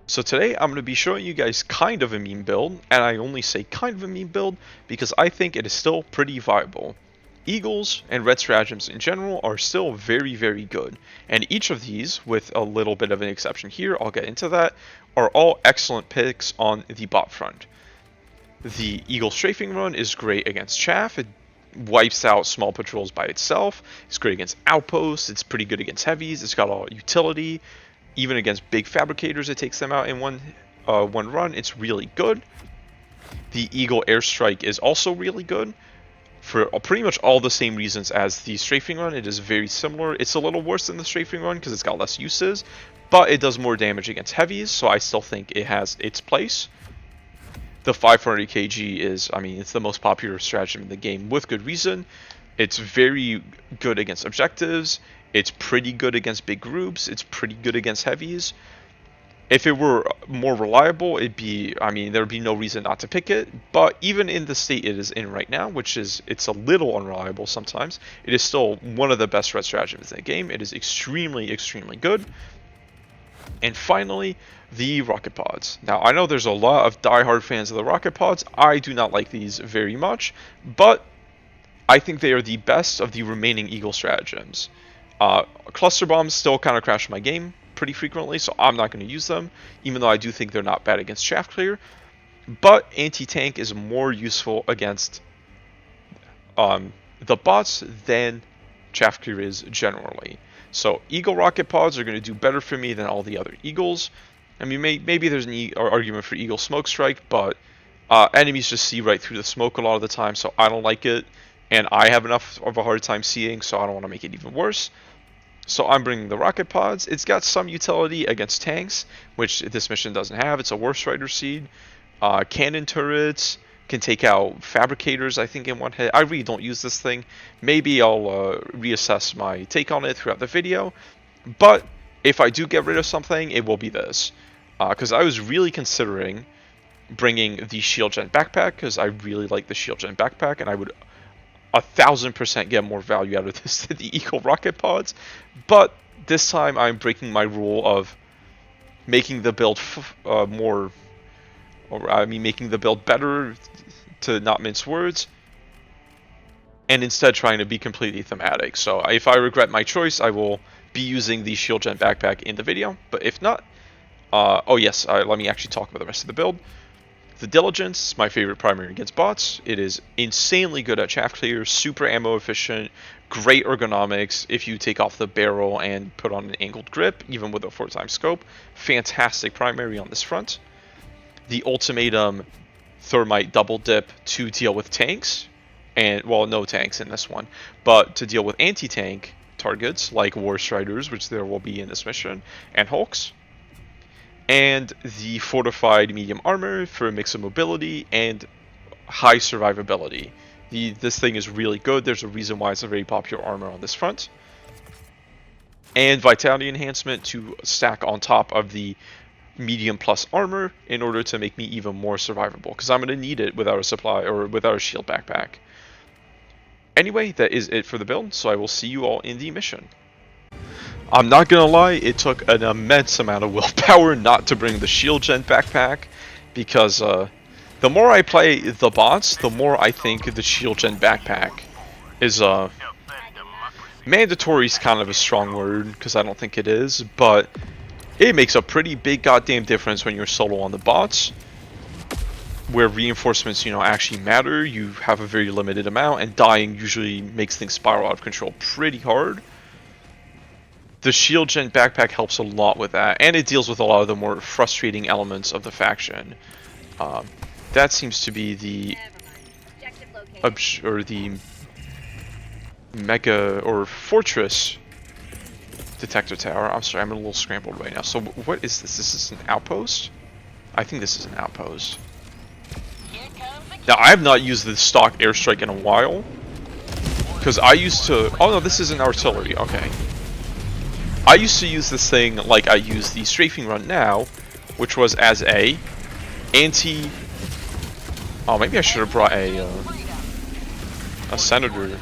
So today I'm going to be showing you guys kind of a meme build, and I only say kind of a meme build because I think it is still pretty viable. Eagles and red stratagems in general are still very, very good, and each of these, with a little bit of an exception here, I'll get into that, are all excellent picks on the bot front. The Eagle Strafing Run is great against chaff. It wipes out small patrols by itself. It's great against outposts. It's pretty good against heavies. It's got all utility. Even against big fabricators, it takes them out in one run. It's really good. The Eagle Airstrike is also really good for pretty much all the same reasons as the Strafing Run. It is very similar. It's a little worse than the Strafing Run because it's got less uses, but it does more damage against heavies, so I still think it has its place. The 500 kg is, I mean, it's the most popular stratagem in the game with good reason. It's very good against objectives. It's pretty good against big groups. It's pretty good against heavies. If it were more reliable, there'd be no reason not to pick it. But even in the state it is in right now, which is, it's a little unreliable sometimes, it is still one of the best red stratagems in the game. It is extremely, extremely good. And finally, the rocket pods. Now, I know there's a lot of die-hard fans of the rocket pods. I do not like these very much, but I think they are the best of the remaining Eagle stratagems. Cluster bombs still kind of crash my game pretty frequently, so I'm not going to use them, even though I do think they're not bad against chaff clear. But anti-tank is more useful against the bots than chaff clear is generally. So Eagle rocket pods are going to do better for me than all the other Eagles. I mean, maybe there's an argument for Eagle smoke strike, but enemies just see right through the smoke a lot of the time, so I don't like it. And I have enough of a hard time seeing, so I don't want to make it even worse. So I'm bringing the rocket pods. It's got some utility against tanks, which this mission doesn't have. It's a Worst Rider seed. Cannon turrets can take out fabricators, I think, in one hit. I really don't use this thing. Maybe I'll reassess my take on it throughout the video. But if I do get rid of something, it will be this. Because I was really considering bringing the Shield Gen backpack, because I really like the Shield Gen backpack, and I would 1000% get more value out of this than the Eagle rocket pods. But this time I'm breaking my rule of making the build making the build better, to not mince words, and instead trying to be completely thematic. So if I regret my choice, I will be using the Shield Gen backpack in the video. But if not, let me actually talk about the rest of the build. The Diligence is my favorite primary against bots. It is insanely good at chaff clear, super ammo efficient, great ergonomics if you take off the barrel and put on an angled grip, even with a 4x scope. Fantastic primary on this front. The Ultimatum Thermite double dip to deal with tanks, and, well, no tanks in this one, but to deal with anti-tank targets like War Striders, which there will be in this mission, and Hulks. And the Fortified Medium Armor for a mix of mobility and high survivability. This thing is really good. There's a reason why it's a very popular armor on this front. And Vitality Enhancement to stack on top of the Medium Plus Armor in order to make me even more survivable, because I'm going to need it without a supply or without a shield backpack. Anyway, that is it for the build, so I will see you all in the mission. I'm not gonna lie, it took an immense amount of willpower not to bring the Shield Gen backpack, because the more I play the bots, the more I think the Shield Gen backpack is mandatory is kind of a strong word, because I don't think it is, but it makes a pretty big goddamn difference when you're solo on the bots, where reinforcements, actually matter. You have a very limited amount, and dying usually makes things spiral out of control pretty hard. The Shield Gen backpack helps a lot with that, and it deals with a lot of the more frustrating elements of the faction. That seems to be the mega or fortress detector tower. I'm sorry, I'm a little scrambled right now. So what is this? This is an outpost? I think this is an outpost. Now, I have not used the stock airstrike in a while, because I used to... Oh no, this is an artillery. Okay. I used to use this thing like I use the Strafing Run now, which was as a anti... Oh, maybe I should have brought a Senator.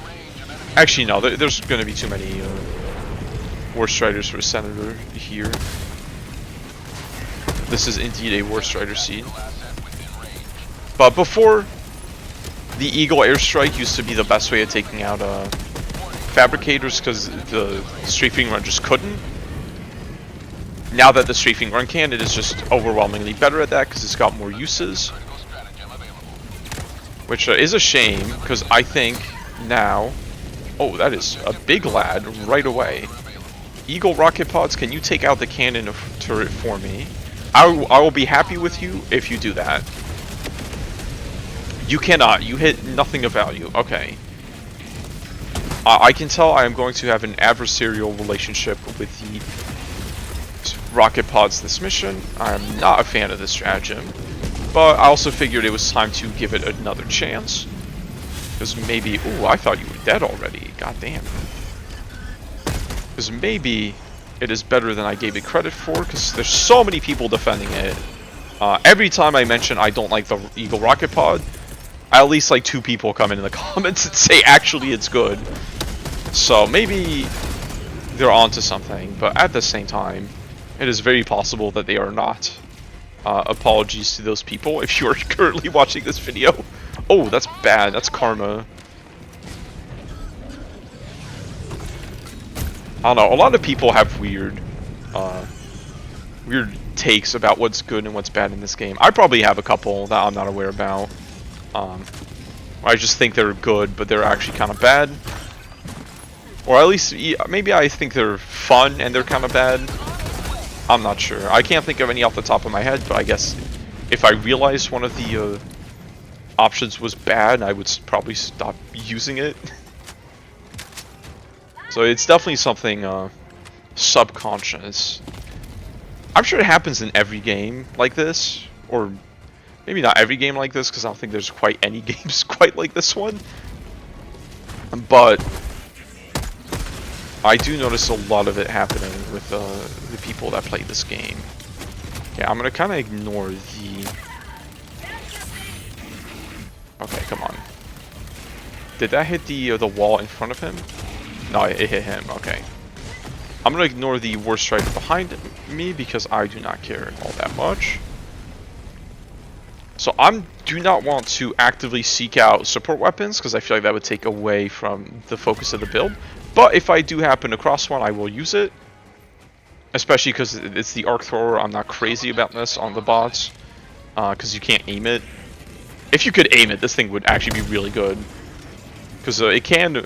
Actually, no, there's going to be too many War Striders for a Senator here. This is indeed a War Strider seed. But before, the Eagle airstrike used to be the best way of taking out fabricators because the strafing run just couldn't. Now that the strafing run can, it is just overwhelmingly better at that because it's got more uses. Which is a shame because I think now... Oh, that is a big lad right away. Eagle rocket pods, can you take out the cannon turret for me? I will be happy with you if you do that. You cannot. You hit nothing of value. Okay. I can tell I am going to have an adversarial relationship with the rocket pods this mission. I am not a fan of this stratagem. But I also figured it was time to give it another chance. Because maybe... Ooh, I thought you were dead already. God damn. Because maybe it is better than I gave it credit for. Because there's so many people defending it. Every time I mention I don't like the Eagle rocket pod, at least like 2 people come in the comments and say actually it's good. So maybe they're onto something. But at the same time, it is very possible that they are not. Apologies to those people if you are currently watching this video. Oh, that's bad. That's karma. I don't know. A lot of people have weird takes about what's good and what's bad in this game. I probably have a couple that I'm not aware about. I just think they're good, but they're actually kind of bad. Or at least, maybe I think they're fun and they're kind of bad. I'm not sure. I can't think of any off the top of my head, but I guess if I realized one of the options was bad, I would probably stop using it. So it's definitely something subconscious. I'm sure it happens in every game like this, or maybe not every game like this, because I don't think there's quite any games quite like this one. But I do notice a lot of it happening with the people that play this game. Yeah, I'm gonna kind of ignore the... Okay, come on. Did that hit the wall in front of him? No, it hit him. Okay. I'm gonna ignore the War Strider behind me because I do not care all that much. So I do not want to actively seek out support weapons because I feel like that would take away from the focus of the build. But if I do happen across one, I will use it. Especially because it's the arc thrower. I'm not crazy about this on the bots. Because you can't aim it. If you could aim it, this thing would actually be really good. Because it can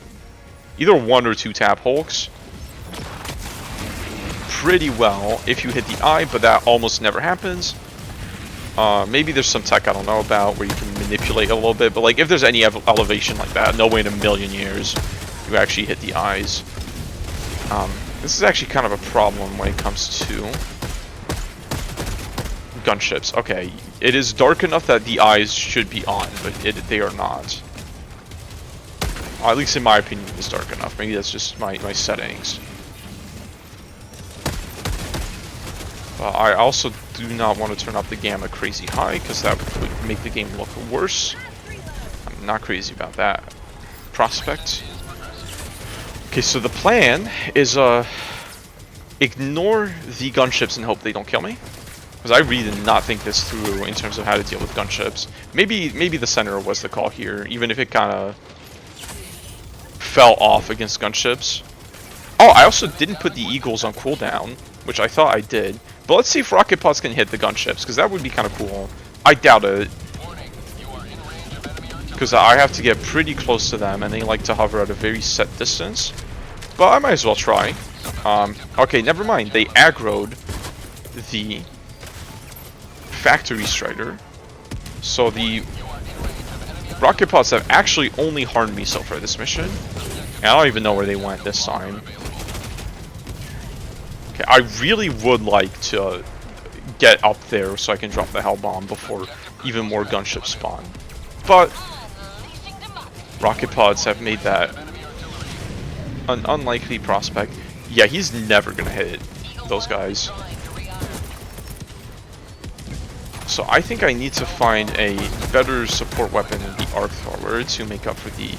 either 1 or 2 tap Hulks pretty well if you hit the eye, but that almost never happens. Maybe there's some tech I don't know about where you can manipulate a little bit, but like if there's any elevation like that, no way in a million years you actually hit the eyes. This is actually kind of a problem when it comes to gunships. Okay, it is dark enough that the eyes should be on, but they are not. Or at least in my opinion, it's dark enough. Maybe that's just my settings. I also do not want to turn up the gamma crazy high because that would make the game look worse. I'm not crazy about that prospect. Okay, so the plan is ignore the gunships and hope they don't kill me. Because I really did not think this through in terms of how to deal with gunships. Maybe the center was the call here, even if it kind of fell off against gunships. Oh, I also didn't put the Eagles on cooldown, which I thought I did. But let's see if rocket pods can hit the gunships, because that would be kind of cool. I doubt it. Because I have to get pretty close to them, and they like to hover at a very set distance. But I might as well try. Okay, never mind. They aggroed the factory strider. So the rocket pods have actually only harmed me so far this mission. And I don't even know where they went this time. Okay, I really would like to get up there so I can drop the hell bomb before even more gunships spawn. But rocket pods have made that an unlikely prospect. Yeah, he's never gonna hit those guys. So I think I need to find a better support weapon than the arc thrower to make up for the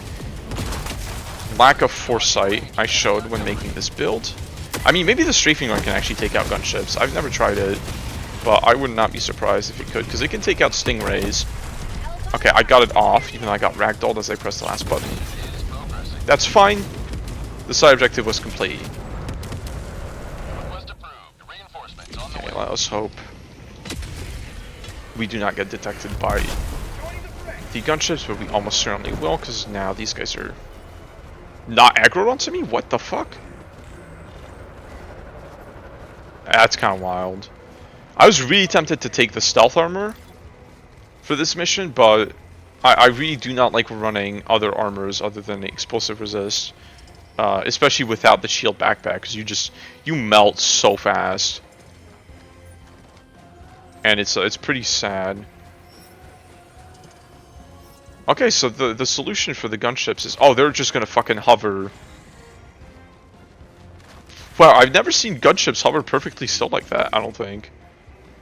lack of foresight I showed when making this build. I mean, maybe the strafing run can actually take out gunships. I've never tried it. but I would not be surprised if it could, because it can take out stingrays. Okay, I got it off, even though I got ragdolled as I pressed the last button. That's fine. The side objective was complete. Okay, let us hope we do not get detected by the gunships, but we almost certainly will, because now these guys are not aggroed onto me? What the fuck? That's kind of wild. I was really tempted to take the stealth armor for this mission, but I really do not like running other armors other than the explosive resist. Especially without the shield backpack, because you melt so fast. And it's pretty sad. Okay, so the solution for the gunships is, oh, they're just gonna fucking hover. Wow, I've never seen gunships hover perfectly still like that, I don't think.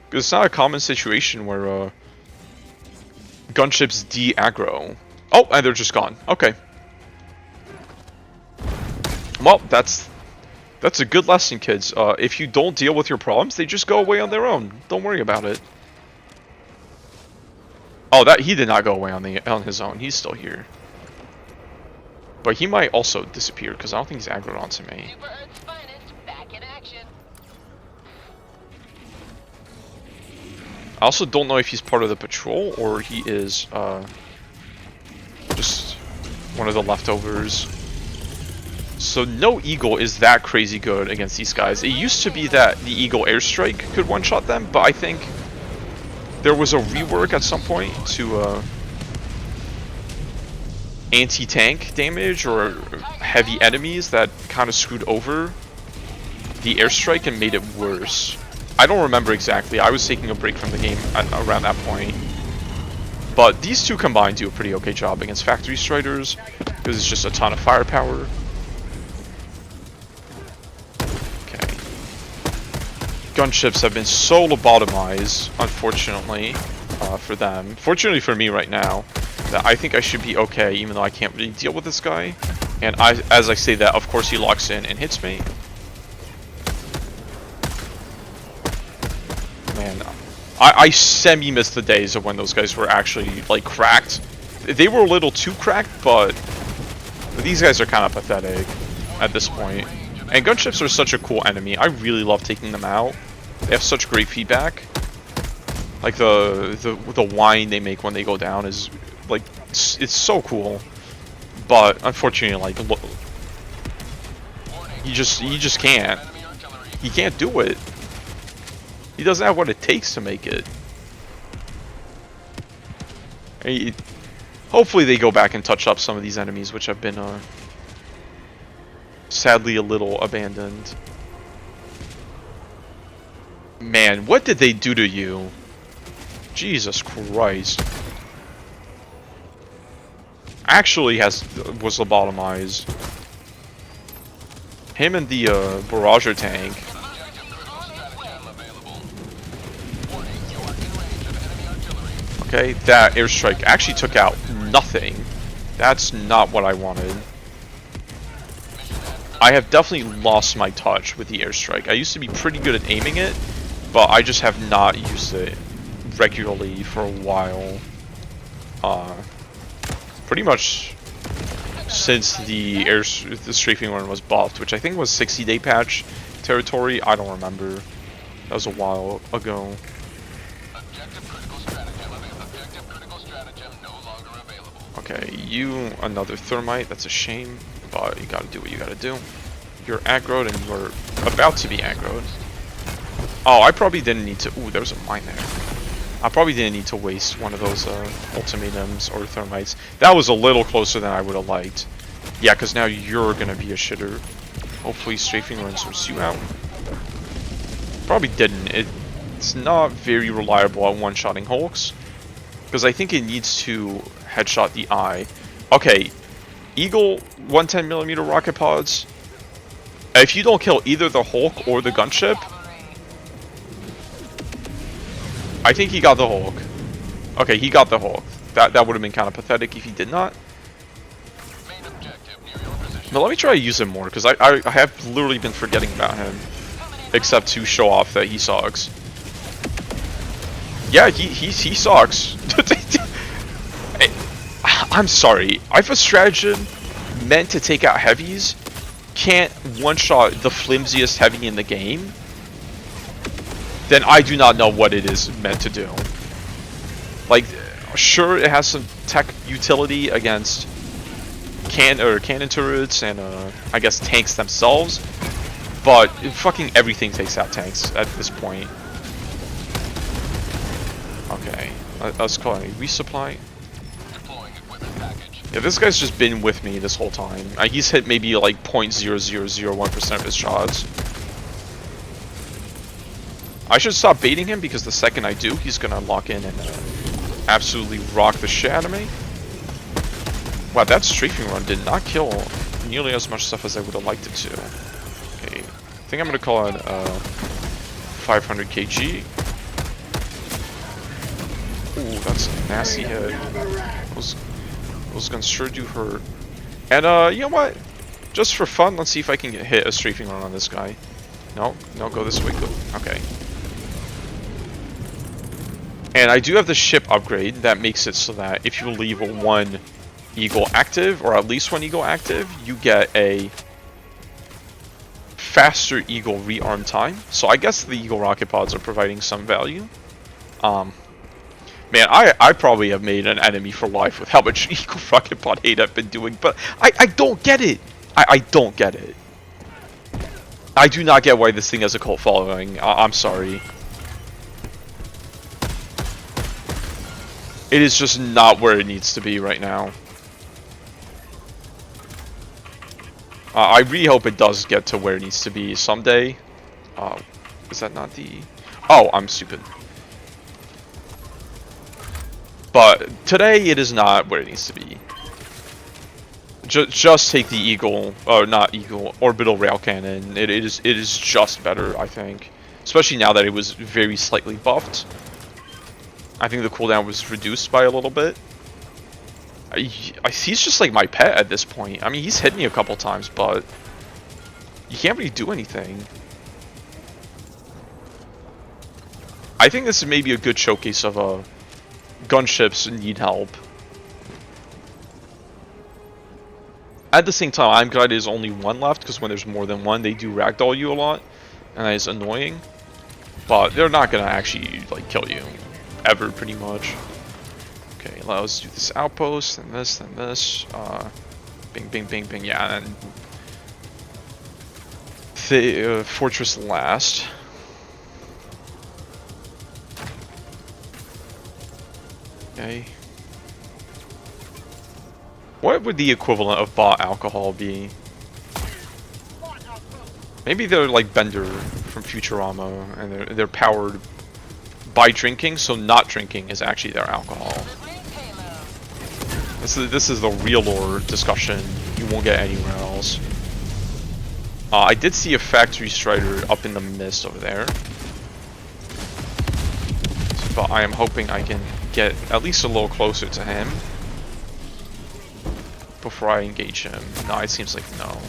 Because it's not a common situation where gunships de-aggro. Oh, and they're just gone. Okay. Well, that's a good lesson, kids. If you don't deal with your problems, they just go away on their own. Don't worry about it. Oh, he did not go away on his own. He's still here. But he might also disappear because I don't think he's aggroed onto me. I also don't know if he's part of the patrol or he is just one of the leftovers. So no Eagle is that crazy good against these guys. It used to be that the Eagle airstrike could one-shot them, but I think there was a rework at some point to anti-tank damage or heavy enemies that kind of screwed over the airstrike and made it worse. I don't remember exactly. I was taking a break from the game around that point. But these two combined do a pretty okay job against factory striders because it's just a ton of firepower. Gunships have been so lobotomized, unfortunately, for them. Fortunately for me right now, that I think I should be okay, even though I can't really deal with this guy. And as I say that, of course he locks in and hits me. Man, I semi-missed the days of when those guys were actually, like, cracked. They were a little too cracked, but these guys are kind of pathetic at this point. And gunships are such a cool enemy. I really love taking them out. They have such great feedback. Like the whine they make when they go down is like it's so cool. But unfortunately, like he just can't. He can't do it. He doesn't have what it takes to make it. Hopefully they go back and touch up some of these enemies, which have been sadly a little abandoned. Man, what did they do to you? Jesus Christ. Actually was lobotomized. Him and the barrager tank. Okay, that airstrike actually took out nothing. That's not what I wanted. I have definitely lost my touch with the airstrike. I used to be pretty good at aiming it, but I just have not used it regularly for a while. Pretty much since the strafing run was buffed, which I think was 60-day patch territory. I don't remember. That was a while ago. Okay, you another thermite. That's a shame, but you gotta do what you gotta do. You're aggroed and you're about to be aggroed. Oh, I probably didn't need to. Ooh, there was a mine there. I probably didn't need to waste one of those ultimatums or thermites. That was a little closer than I would have liked. Yeah, because now you're gonna be a shitter. Hopefully, strafing run sorts you out. Probably didn't. It's not very reliable at one-shotting Hulks, because I think it needs to headshot the eye. Okay, Eagle 110mm rocket pods. If you don't kill either the Hulk or the gunship, I think he got the Hulk. Okay, he got the Hulk. That would have been kind of pathetic if he did not. But let me try to use him more, because I have literally been forgetting about him. Except to show off that he sucks. Yeah, he sucks. I'm sorry. If a stratagem meant to take out heavies can't one-shot the flimsiest heavy in the game, then I do not know what it is meant to do. Like, sure, it has some tech utility against cannon turrets and I guess tanks themselves, but fucking everything takes out tanks at this point. Okay, let's call it a resupply. Yeah, this guy's just been with me this whole time. He's hit maybe like 0.0001% of his shots. I should stop baiting him because the second I do, he's gonna lock in and absolutely rock the shit out of me. Wow, that strafing run did not kill nearly as much stuff as I would have liked it to. Okay, I think I'm gonna call it 500 kg. Ooh, that's a nasty hit. Those guns sure do hurt. And you know what? Just for fun, let's see if I can hit a strafing run on this guy. No, go this way. Go. Okay. And I do have the ship upgrade that makes it so that if you leave one Eagle active, or at least one Eagle active, you get a faster Eagle rearm time. So I guess the Eagle rocket pods are providing some value. Man, I probably have made an enemy for life with how much Eagle rocket pod hate I've been doing, but I don't get it. I don't get it. I do not get why this thing has a cult following. I'm sorry. It is just not where it needs to be right now. I really hope it does get to where it needs to be someday. Is that not the... Oh, I'm stupid. But today it is not where it needs to be. Just take the Eagle, or not Eagle, Orbital Rail Cannon. It is just better, I think. Especially now that it was very slightly buffed. I think the cooldown was reduced by a little bit. He's just like my pet at this point. I mean, he's hit me a couple times, but you can't really do anything. I think this is maybe a good showcase of gunships need help. At the same time, I'm glad there's only one left, because when there's more than one, they do ragdoll you a lot, and that is annoying. But they're not gonna actually like kill you, ever, pretty much. Okay, let's do this outpost, and this, and this. Bing, bing, bing, bing. Yeah, and the fortress last. Okay. What would the equivalent of bought alcohol be? Maybe they're like Bender from Futurama, and they're powered by drinking, so not drinking is actually their alcohol. This is the real lore discussion you won't get anywhere else. I did see a factory strider up in the mist over there, but I am hoping I can get at least a little closer to him before I engage him. No, it seems like no.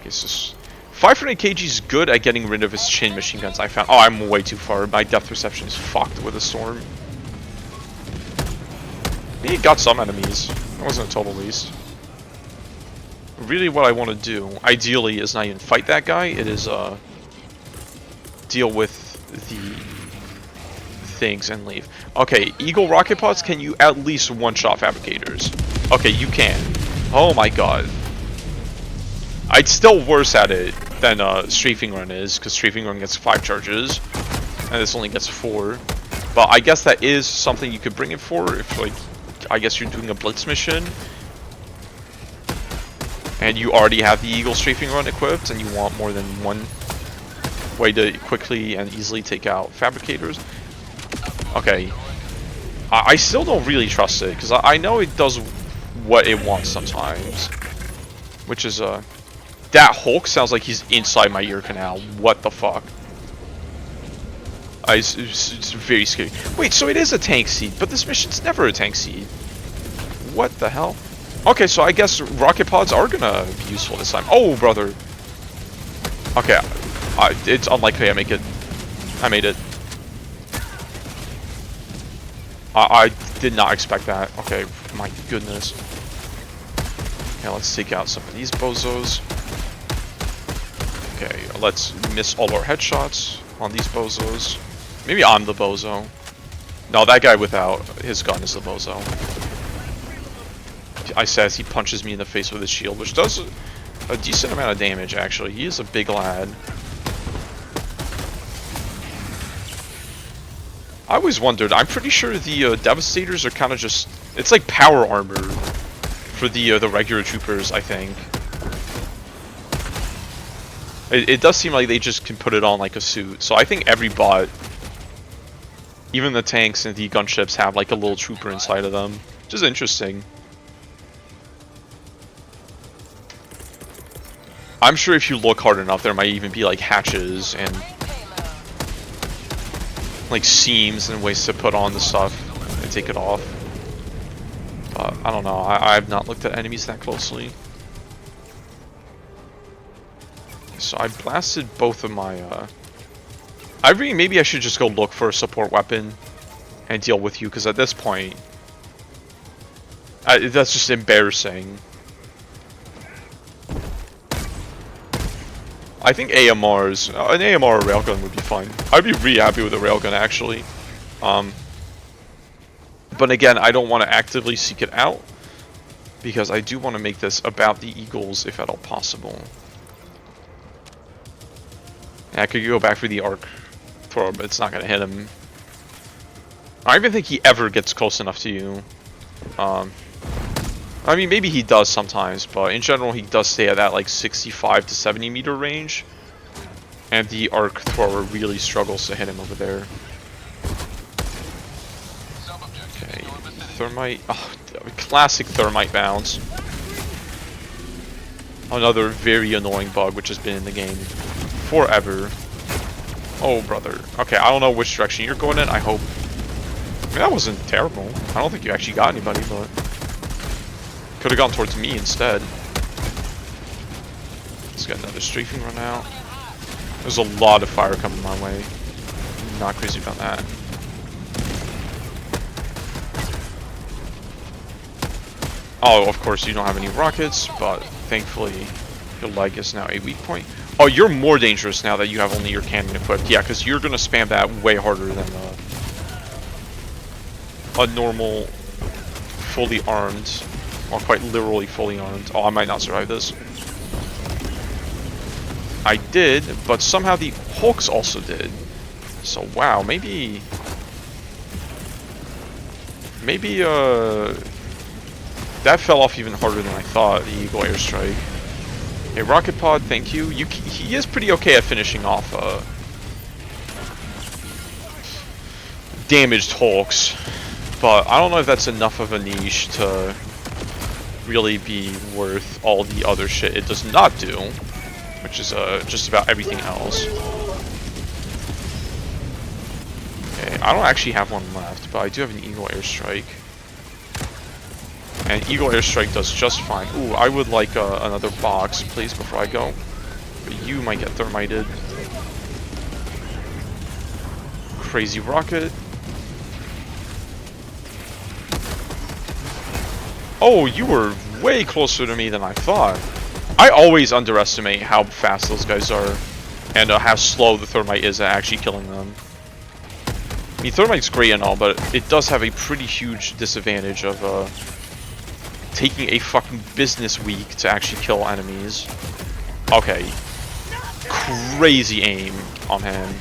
Okay, so 500 kg is good at getting rid of his chain machine guns. I found. Oh, I'm way too far. My depth perception is fucked with a storm. He got some enemies. That wasn't a total waste. Really, what I want to do, ideally, is not even fight that guy. It is deal with the things and leave. Okay, Eagle rocket pods, can you at least one-shot fabricators? Okay, you can. Oh my god. I'd still worse at it than Strafing Run is, because Strafing Run gets 5 charges, and this only gets 4. But I guess that is something you could bring it for if, like, I guess you're doing a Blitz mission, and you already have the Eagle Strafing Run equipped, and you want more than one way to quickly and easily take out fabricators. Okay, I still don't really trust it, because I know it does what it wants sometimes, which is that Hulk sounds like he's inside my ear canal. What the fuck? It's very scary. Wait, so it is a tank seed, but this mission's never a tank seed. What the hell? Okay, so I guess rocket pods are gonna be useful this time. Oh, brother. Okay, it's unlikely I make it. I made it. I did not expect that. Okay, my goodness. Okay, let's take out some of these bozos. Okay, let's miss all our headshots on these bozos. Maybe I'm the bozo. No, that guy without his gun is the bozo. I says he punches me in the face with his shield, which does a decent amount of damage, actually. He is a big lad. I always wondered, I'm pretty sure the Devastators are kind of just... It's like power armor for the regular troopers, I think. It does seem like they just can put it on like a suit. So I think every bot, even the tanks and the gunships, have like a little trooper inside of them. Which is interesting. I'm sure if you look hard enough, there might even be like hatches and like seams and ways to put on the stuff and take it off. But I don't know. I have not looked at enemies that closely. So I blasted both of my, maybe I should just go look for a support weapon and deal with you, because at this point, that's just embarrassing. I think AMRs, an AMR or railgun would be fine. I'd be really happy with a railgun, actually. But again, I don't want to actively seek it out, because I do want to make this about the Eagles, if at all possible. I could go back for the arc thrower, but it's not going to hit him. I don't even think he ever gets close enough to you. I mean, maybe he does sometimes, but in general, he does stay at that like 65 to 70 meter range. And the arc thrower really struggles to hit him over there. Okay, thermite. Oh, classic thermite bounce. Another very annoying bug which has been in the game forever. Oh, brother. Okay, I don't know which direction you're going in. I hope. I mean, that wasn't terrible. I don't think you actually got anybody, but could have gone towards me instead. Let's get another strafing run out. There's a lot of fire coming my way. I'm not crazy about that. Oh, of course you don't have any rockets, but thankfully your leg is now a weak point. Oh, you're more dangerous now that you have only your cannon equipped. Yeah, because you're going to spam that way harder than a normal, fully armed, or quite literally fully armed. Oh, I might not survive this. I did, but somehow the Hulks also did. So, wow, maybe, that fell off even harder than I thought, the Eagle airstrike. Okay, rocket pod, thank you. He is pretty okay at finishing off damaged Hulks, but I don't know if that's enough of a niche to really be worth all the other shit it does not do, which is just about everything else. Okay, I don't actually have one left, but I do have an Eagle airstrike. And Eagle airstrike does just fine. Ooh, I would like another box, please, before I go. But you might get thermited. Crazy rocket. Oh, you were way closer to me than I thought. I always underestimate how fast those guys are, and how slow the thermite is at actually killing them. I mean, thermite's great and all, but it does have a pretty huge disadvantage of taking a fucking business week to actually kill enemies. Okay. Crazy aim on him.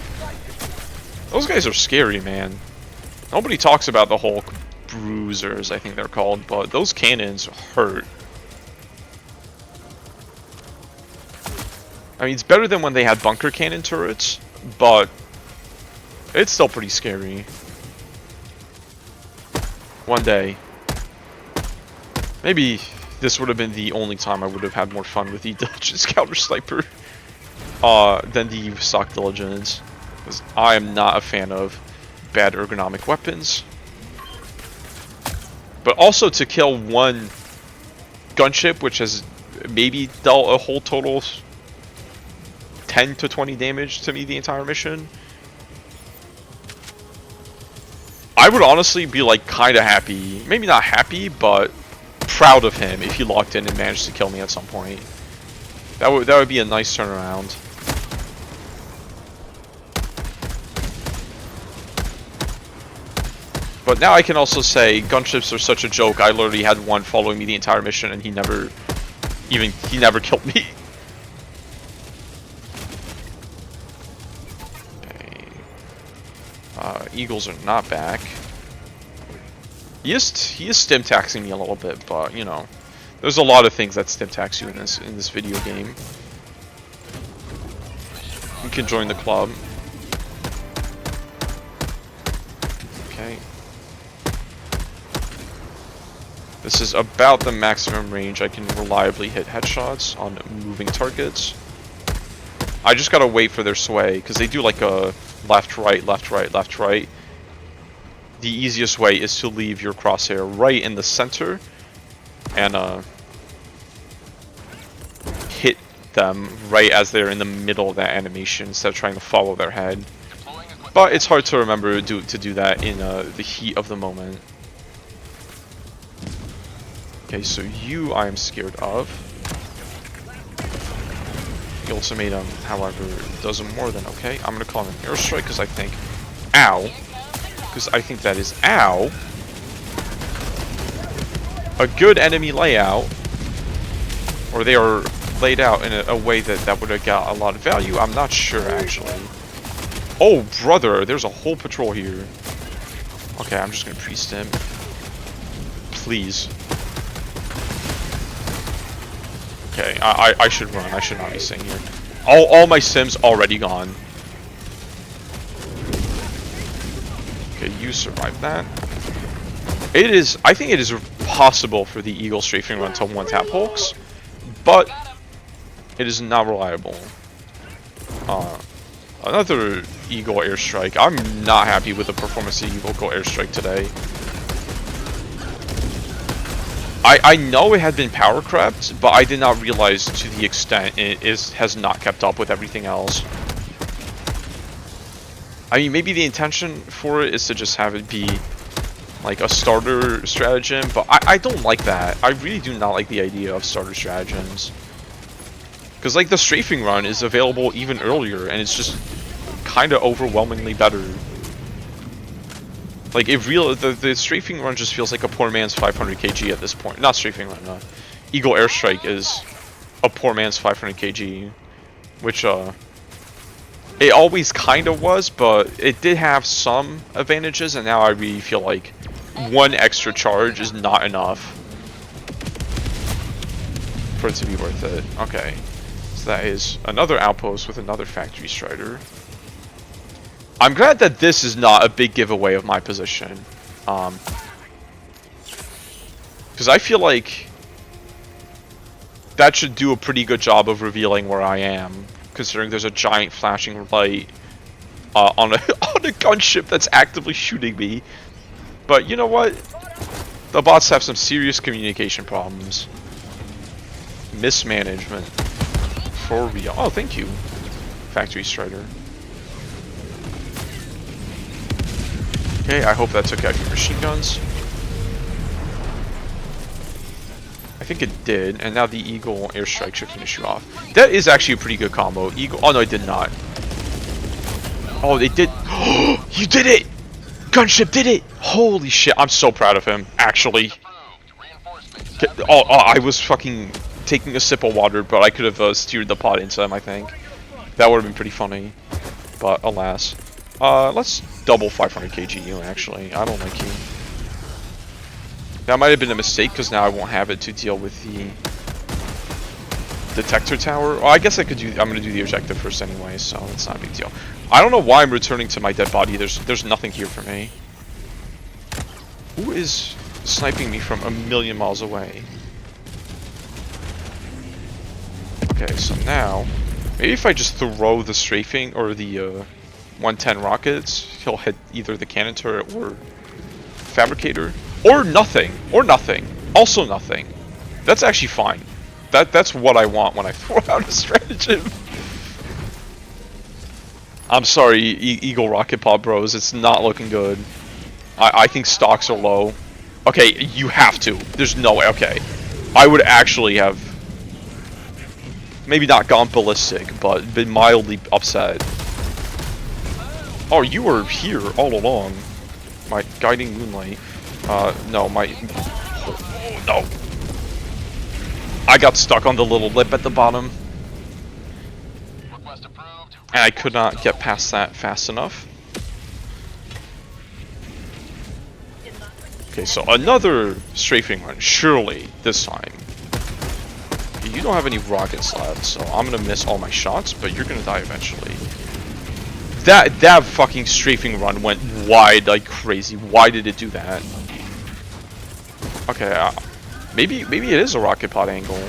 Those guys are scary, man. Nobody talks about the Hulk bruisers, I think they're called, but those cannons hurt. I mean, it's better than when they had bunker cannon turrets, but it's still pretty scary. One day. Maybe this would have been the only time I would have had more fun with the Diligence Counter Sniper than the stock Diligence. Because I am not a fan of bad ergonomic weapons. But also to kill one gunship, which has maybe dealt a whole total 10 to 20 damage to me the entire mission. I would honestly be like kind of happy, maybe not happy, but proud of him if he locked in and managed to kill me at some point. That would be a nice turnaround. But now I can also say gunships are such a joke. I literally had one following me the entire mission, and he never killed me. Okay. Eagles are not back. He is stim taxing me a little bit, but you know, there's a lot of things that stim tax you in this video game. You can join the club. Okay. This is about the maximum range I can reliably hit headshots on moving targets. I just gotta wait for their sway, because they do like a left, right, left, right, left, right. The easiest way is to leave your crosshair right in the center and hit them right as they're in the middle of that animation instead of trying to follow their head. But it's hard to remember to do that in the heat of the moment. Okay, so you I am scared of. The ultimatum, however, does more than okay. I'm gonna call him an airstrike because I think, ow, because I think that is ow. A good enemy layout, or they are laid out in a way that would have got a lot of value. I'm not sure actually. Oh brother, there's a whole patrol here. Okay, I'm just gonna priest him. Please. Okay, I should run. I should not be staying here. All my sims already gone. Okay, you survived that. I think it is possible for the Eagle strafing run to one-tap Hulks, but it is not reliable. Another Eagle airstrike. I'm not happy with the performance of the Eagle airstrike today. I know it had been power crept, but I did not realize to the extent it has not kept up with everything else. I mean, maybe the intention for it is to just have it be like a starter stratagem, but I don't like that. I really do not like the idea of starter stratagems. Because like the strafing run is available even earlier, and it's just kind of overwhelmingly better. Like the strafing run just feels like a poor man's 500 kg at this point. Not strafing run, Eagle airstrike is a poor man's 500 kg, which it always kind of was, but it did have some advantages, and now I really feel like one extra charge is not enough for it to be worth it. Okay, so that is another outpost with another factory strider. I'm glad that this is not a big giveaway of my position. Because I feel like that should do a pretty good job of revealing where I am, considering there's a giant flashing light on a gunship that's actively shooting me. But you know what? The bots have some serious communication problems. Mismanagement. For real. Oh, thank you, Factory Strider. Okay, I hope that took out your machine guns. I think it did, and now the Eagle airstrike should finish you off. That is actually a pretty good combo. Eagle. Oh no, it did not. Oh, they did. You did it! Gunship did it! Holy shit! I'm so proud of him. Actually. Oh, I was fucking taking a sip of water, but I could have steered the pod into him. I think that would have been pretty funny, but alas. Let's double 500 kg you, actually. I don't like you. That might have been a mistake, because now I won't have it to deal with the detector tower. Oh, I guess I could do... I'm going to do the objective first anyway, so it's not a big deal. I don't know why I'm returning to my dead body. There's nothing here for me. Who is sniping me from a million miles away? Okay, so now... Maybe if I just throw the strafing, or the... 110 rockets, he'll hit either the cannon turret or fabricator, or nothing, also nothing. That's actually fine. That's what I want when I throw out a stratagem. I'm sorry, Eagle Rocket Pod bros, it's not looking good. I think stocks are low. Okay, you have to. There's no way. Okay. I would actually have maybe not gone ballistic, but been mildly upset. Oh, you were here all along. My guiding moonlight. No, my... Oh, no. I got stuck on the little lip at the bottom. And I could not get past that fast enough. Okay, so another strafing run, surely, this time. You don't have any rockets left, so I'm gonna miss all my shots, but you're gonna die eventually. That fucking strafing run went wide like crazy. Why did it do that? Okay, maybe it is a rocket pod angle.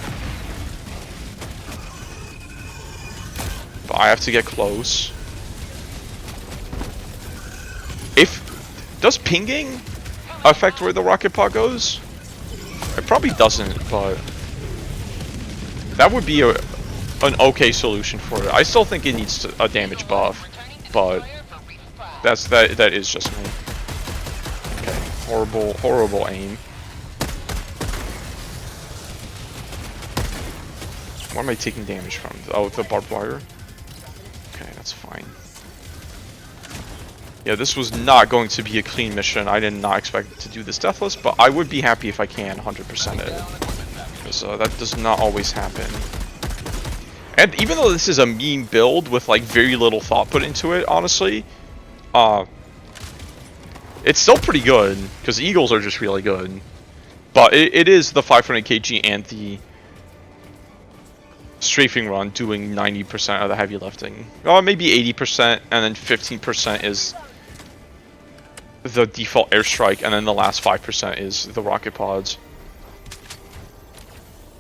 But I have to get close. Does pinging affect where the rocket pod goes? It probably doesn't, but that would be an okay solution for it. I still think it needs a damage buff, but that is just me. Okay, horrible aim. What am I taking damage from? Oh, the barbed wire? Okay, that's fine. Yeah, this was not going to be a clean mission. I did not expect to do this deathless, but I would be happy if I can 100% it. Because that does not always happen. And even though this is a meme build with like very little thought put into it, honestly, it's still pretty good, because Eagles are just really good. But it is the 500 kg and the strafing run doing 90% of the heavy lifting. Or maybe 80%, and then 15% is the default airstrike, and then the last 5% is the rocket pods.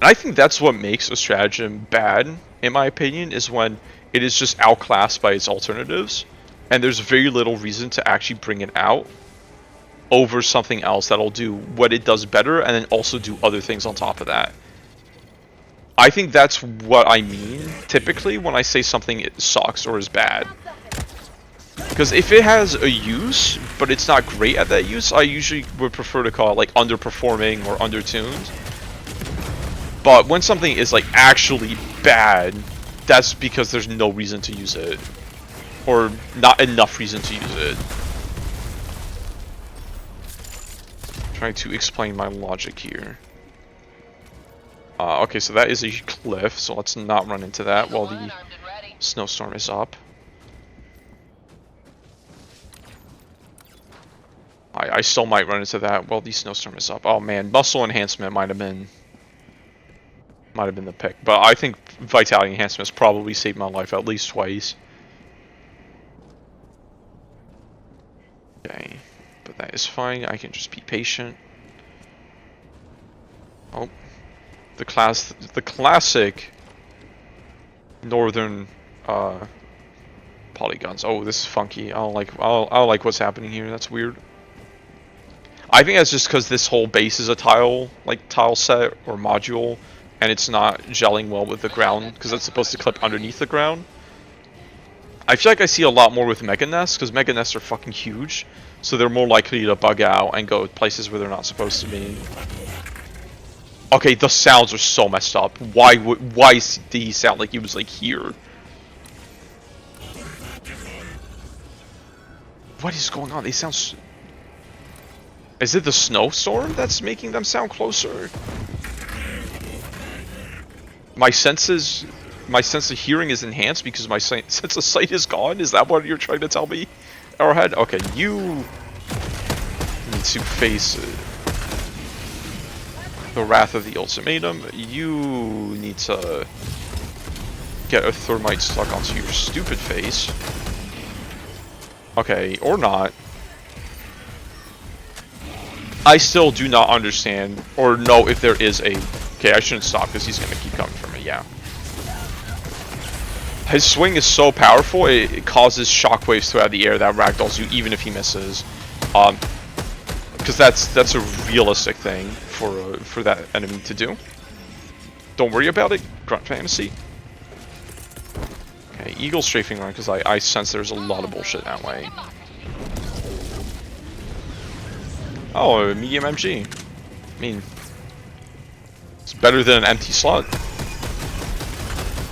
And I think that's what makes a stratagem bad, in my opinion, is when it is just outclassed by its alternatives, and there's very little reason to actually bring it out over something else that'll do what it does better, and then also do other things on top of that. I think that's what I mean, typically, when I say something sucks or is bad. Because if it has a use, but it's not great at that use, I usually would prefer to call it, like, underperforming or undertuned. But when something is, like, actually bad, that's because there's no reason to use it. Or not enough reason to use it. I'm trying to explain my logic here. Okay, so that is a cliff, so let's not run into that while the snowstorm is up. I still might run into that while the snowstorm is up. Oh man, muscle enhancement might have been the pick, but I think vitality enhancement has probably saved my life at least twice. Okay, but that is fine. I can just be patient. Oh. The classic northern polygons. Oh, this is funky. I don't like what's happening here. That's weird. I think that's just because this whole base is a tile set or module, and it's not gelling well with the ground because it's supposed to clip underneath the ground. I feel like I see a lot more with mega nests because mega nests are fucking huge, so they're more likely to bug out and go places where they're not supposed to be. Okay, the sounds are so messed up. Why did he sound like he was like here? What is going on? They sound. Is it the snowstorm that's making them sound closer? My sense of hearing is enhanced because my sense of sight is gone. Is that what you're trying to tell me, Arrowhead? Okay, you need to face the wrath of the ultimatum. You need to get a thermite stuck onto your stupid face. Okay, or not. I still do not understand or know if there is a... Okay, I shouldn't stop because he's going to keep coming for me, yeah. His swing is so powerful, it causes shockwaves throughout the air that ragdolls you even if he misses. Because that's a realistic thing for that enemy to do. Don't worry about it, Grunt Fantasy. Okay, Eagle strafing run because I sense there's a lot of bullshit that way. Oh, a medium MG. I mean, it's better than an empty slot.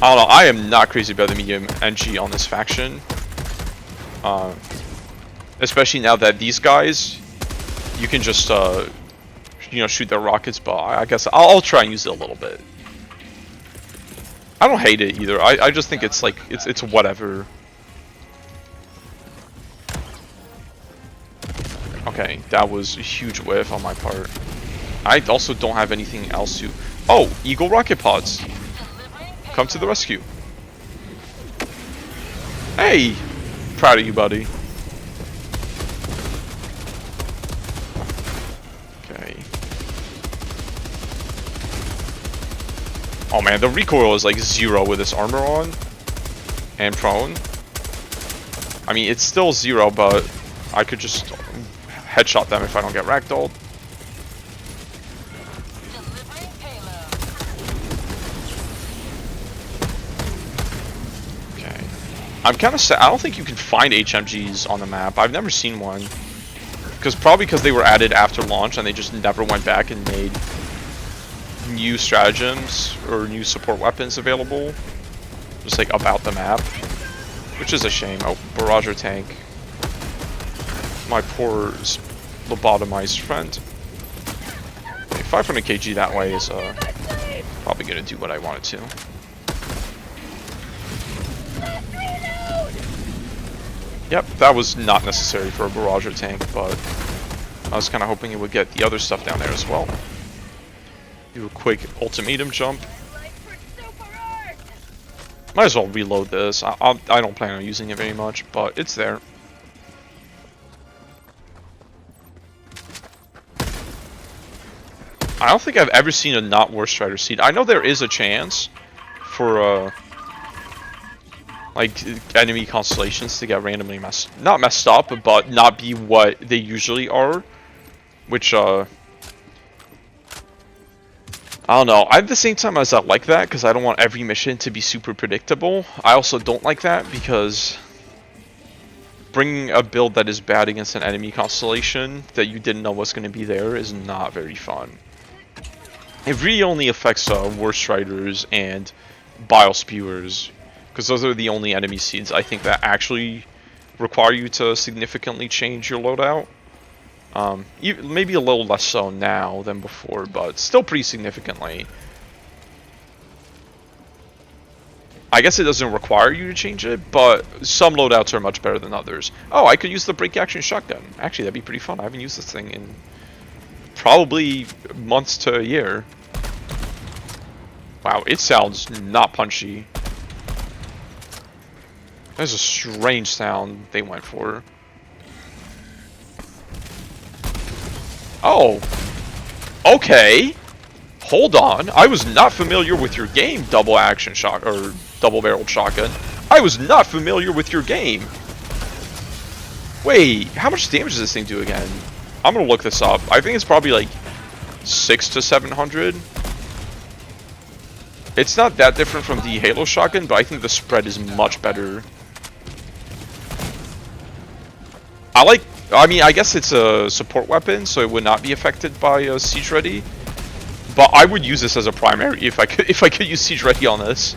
I don't know, I am not crazy about the medium MG on this faction. Especially now that these guys, you can just, you know, shoot their rockets, but I guess I'll try and use it a little bit. I don't hate it either. I just think it's like, it's whatever. Okay, that was a huge whiff on my part. I also don't have anything else to... Oh, Eagle rocket pods. Come to the rescue. Hey! Proud of you, buddy. Okay. Oh man, the recoil is like 0 with this armor on. And prone. I mean, it's still 0, but I could just headshot them if I don't get ragdolled. Okay. I'm kind of sad. I don't think you can find HMGs on the map. I've never seen one. Probably because they were added after launch and they just never went back and made new stratagems or new support weapons available. Just like about the map. Which is a shame. Oh, barrager tank. My poor lobotomized friend. Okay, 500 kg that way is probably gonna do what I want it to. Yep, that was not necessary for a barrager tank, but I was kind of hoping it would get the other stuff down there as well. Do a quick ultimatum jump. Might as well reload this. I don't plan on using it very much, but it's there. I don't think I've ever seen a not worse strider seed. I know there is a chance for like enemy constellations to get randomly not messed up, but not be what they usually are, which I don't know. At the same time as I like that, because I don't want every mission to be super predictable, I also don't like that because bringing a build that is bad against an enemy constellation that you didn't know was going to be there is not very fun. It really only affects worst striders and bile spewers, because those are the only enemy seeds I think that actually require you to significantly change your loadout. Maybe a little less so now than before, but still pretty significantly. I guess it doesn't require you to change it, but some loadouts are much better than others. Oh, I could use the break action shotgun. Actually, that'd be pretty fun. I haven't used this thing in probably months to a year. Wow, it sounds not punchy. That's a strange sound they went for. Oh. Okay. Hold on. I was not familiar with your game, double action shot or double barreled shotgun. I was not familiar with your game. Wait, how much damage does this thing do again? I'm gonna look this up. I think it's probably like 600 to 700. It's not that different from the Halo shotgun, but I think the spread is much better. I mean, I guess it's a support weapon, so it would not be affected by Siege Ready. But I would use this as a primary if I could use Siege Ready on this.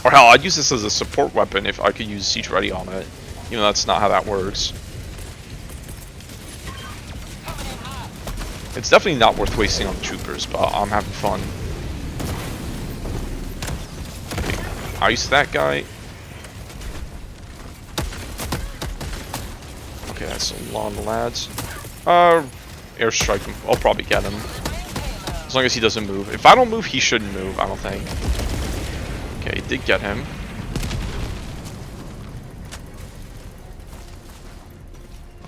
Or hell, I'd use this as a support weapon if I could use Siege Ready on it. You know, that's not how that works. It's definitely not worth wasting on troopers, but I'm having fun. Okay, ice that guy. Okay, that's a lot of lads. Airstrike him. I'll probably get him. As long as he doesn't move. If I don't move, he shouldn't move, I don't think. Okay, did get him.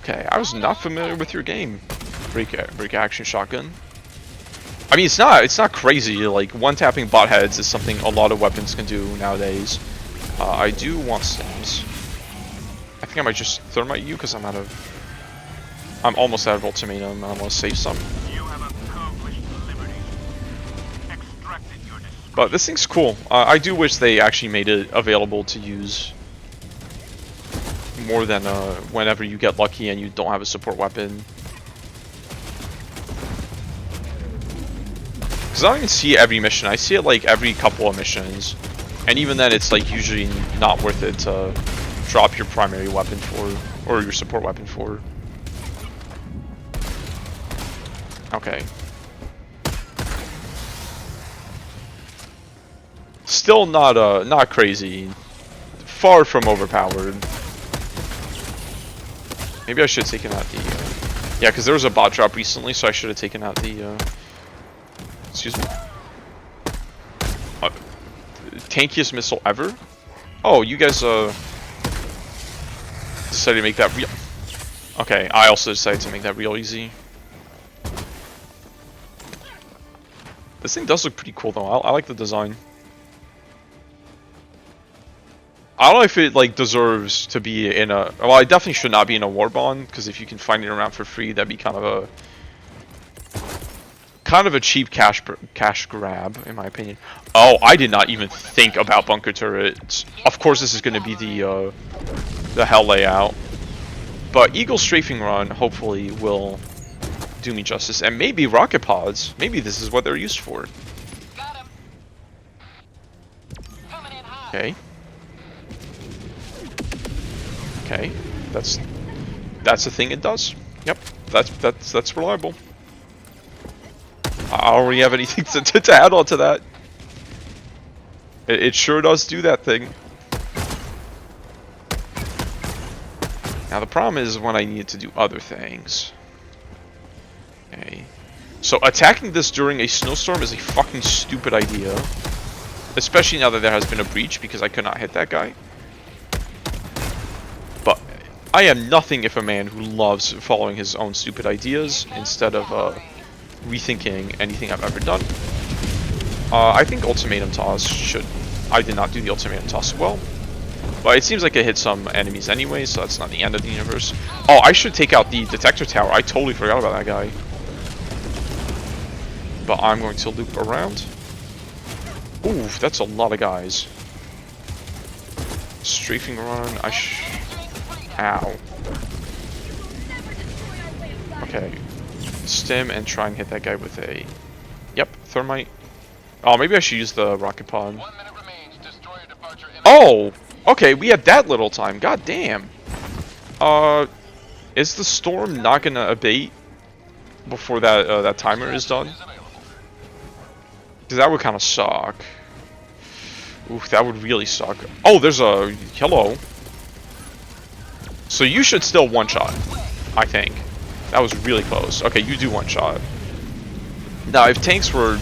Okay, I was not familiar with your game. Break action shotgun. I mean, it's not crazy. Like, one-tapping bot heads is something a lot of weapons can do nowadays. I do want stims. I think I might just thermite you because I'm almost out of ultimatum and I want to save some. But this thing's cool. I do wish they actually made it available to use more than whenever you get lucky and you don't have a support weapon. Because I don't even see every mission. I see it like every couple of missions. And even then, it's like usually not worth it to drop your primary weapon for, or your support weapon for. Okay. Still not crazy. Far from overpowered. Maybe I should have taken out the... yeah, because there was a bot drop recently, so I should have taken out the... excuse me? Tankiest missile ever? Oh, you guys decided to make that real... Okay, I also decided to make that real easy. This thing does look pretty cool though. I like the design. I don't know if it like deserves to be in a... well, I definitely should not be in a war bond, because if you can find it around for free, that'd be kind of a cheap cash grab, in my opinion. Oh, I did not even think about bunker turrets. Of course, this is going to be the hell layout. But Eagle Strafing Run hopefully will do me justice, and maybe rocket pods. Maybe this is what they're used for. Okay. Okay, that's the thing it does. Yep, that's reliable. I don't really have anything to add on to that. It sure does do that thing. Now the problem is when I need to do other things. Okay, so attacking this during a snowstorm is a fucking stupid idea, especially now that there has been a breach because I could not hit that guy. But I am nothing if a man who loves following his own stupid ideas instead of rethinking anything I've ever done. I think ultimatum toss should... I did not do the ultimatum toss well, but it seems like it hit some enemies anyway, so that's not the end of the universe. Oh, I should take out the detector tower. I totally forgot about that guy. But I'm going to loop around. Ooh, that's a lot of guys. Strafing run. Ow. Okay. Stim and try and hit that guy with a... Yep, thermite. Oh, maybe I should use the rocket pod. Oh! Okay, we had that little time. God damn. Is the storm not gonna abate before that timer is done? Because that would kind of suck. Oof, that would really suck. Oh, there's a... Hello. So you should still one-shot, I think. That was really close. Okay, you do one-shot. Now, if tanks were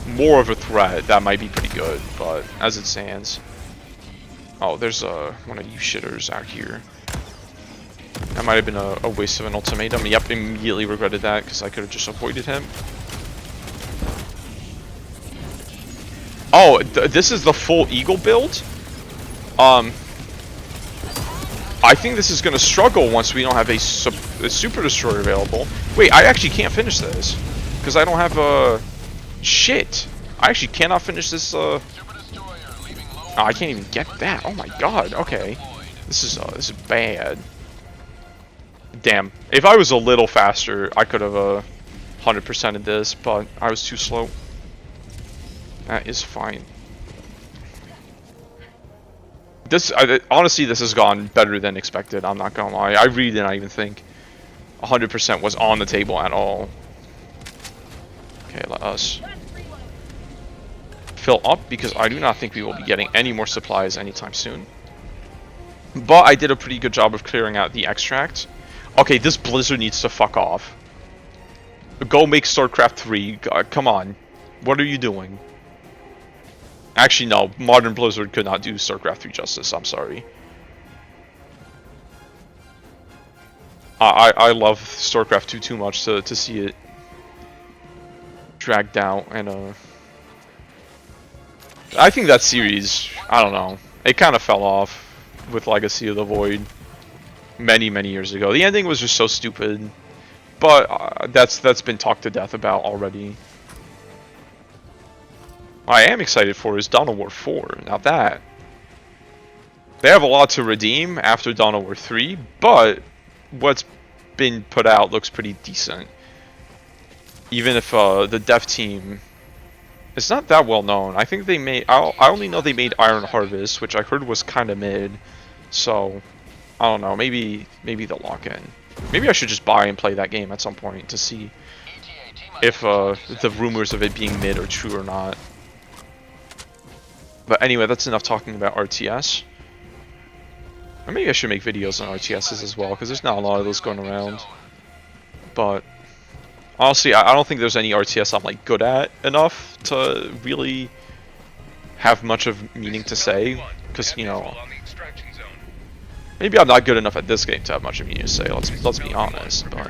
more of a threat, that might be pretty good, but as it stands... Oh, there's one of you shitters out here. That might have been a waste of an ultimatum. Yep, immediately regretted that, because I could have just avoided him. Oh, this is the full Eagle build? I think this is going to struggle once we don't have a Super Destroyer available. Wait, I actually can't finish this. Because I don't have a... Shit. I actually cannot finish this, Oh, I can't even get that. Oh my god, okay. This is bad. Damn. If I was a little faster, I could have 100%ed this, but I was too slow. That is fine. Honestly, this has gone better than expected. I'm not gonna lie. I really did not even think 100% was on the table at all. Okay, let us fill up because I do not think we will be getting any more supplies anytime soon. But I did a pretty good job of clearing out the extract. Okay, this blizzard needs to fuck off. Go make StarCraft 3. God, come on. What are you doing? Actually, no. Modern Blizzard could not do StarCraft 3 justice. I'm sorry. I love StarCraft 2 too much to see it dragged out, and I think that series, I don't know, it kind of fell off with Legacy of the Void many years ago. The ending was just so stupid, but that's been talked to death about already. What I am excited for is Dawn of War 4. Now that they have a lot to redeem after Dawn of War 3, but what's been put out looks pretty decent. Even if the dev team It's not that well known. I think they made. I only know they made Iron Harvest, which I heard was kind of mid. So I don't know. Maybe they'll lock in. Maybe I should just buy and play that game at some point to see if the rumors of it being mid are true or not. But anyway, that's enough talking about RTS. Or maybe I should make videos on RTSs as well, because there's not a lot of those going around. But honestly, I don't think there's any RTS I'm like good at enough to really have much of meaning to say, because you know, maybe I'm not good enough at this game to have much of meaning to say. Let's be honest, but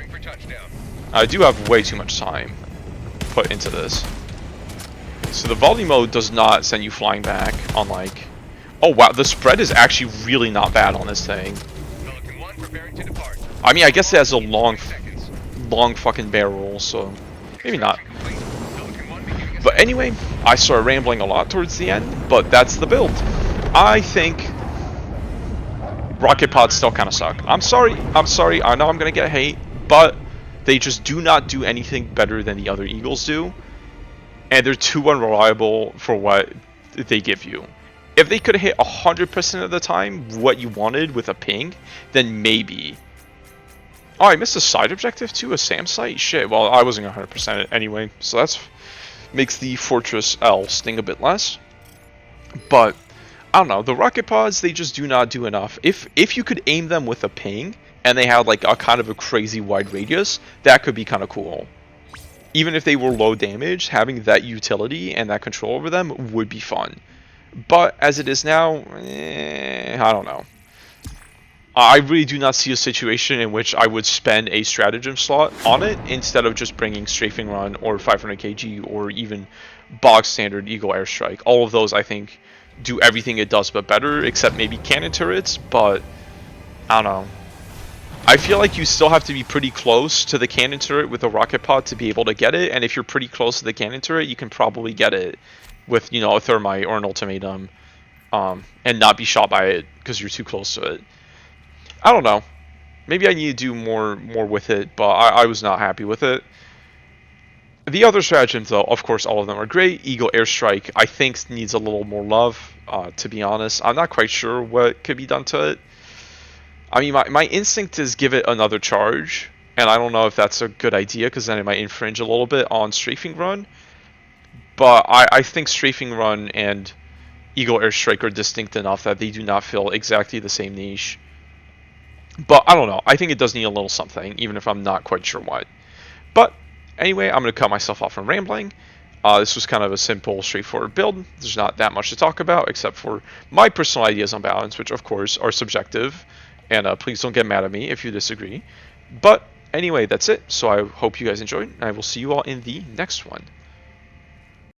I do have way too much time put into this. So the volley mode does not send you flying back on like. Oh wow, the spread is actually really not bad on this thing. I mean, I guess it has a long fucking barrel, so maybe not. But anyway, I started rambling a lot towards the end, but that's the build. I think rocket pods still kind of suck. I'm sorry, I know I'm gonna get hate, but they just do not do anything better than the other Eagles do, and they're too unreliable for what they give you. If they could hit 100% of the time what you wanted with a ping, then maybe. Oh, I missed a side objective too, a SAM site? Shit, well, I wasn't 100% anyway, so that's makes the Fortress L sting a bit less. But, I don't know, the rocket pods, they just do not do enough. If you could aim them with a ping, and they had like a kind of a crazy wide radius, that could be kind of cool. Even if they were low damage, having that utility and that control over them would be fun. But as it is now, I don't know. I really do not see a situation in which I would spend a stratagem slot on it instead of just bringing Strafing Run or 500 kg or even box standard Eagle Airstrike. All of those I think do everything it does but better, except maybe cannon turrets, but I don't know. I feel like you still have to be pretty close to the cannon turret with a rocket pod to be able to get it, and if you're pretty close to the cannon turret, you can probably get it with, you know, a thermite or an ultimatum, and not be shot by it because you're too close to it. I don't know. Maybe I need to do more with it, but I was not happy with it. The other stratagems, though, of course, all of them are great. Eagle Airstrike, I think, needs a little more love, to be honest. I'm not quite sure what could be done to it. I mean, my instinct is give it another charge, and I don't know if that's a good idea, because then it might infringe a little bit on Strafing Run. But I think Strafing Run and Eagle Airstrike are distinct enough that they do not fill exactly the same niche. But I don't know. I think it does need a little something, even if I'm not quite sure what. But anyway, I'm going to cut myself off from rambling. This was kind of a simple, straightforward build. There's not that much to talk about, except for my personal ideas on balance, which of course are subjective. And please don't get mad at me if you disagree. But anyway, that's it. So I hope you guys enjoyed, and I will see you all in the next one.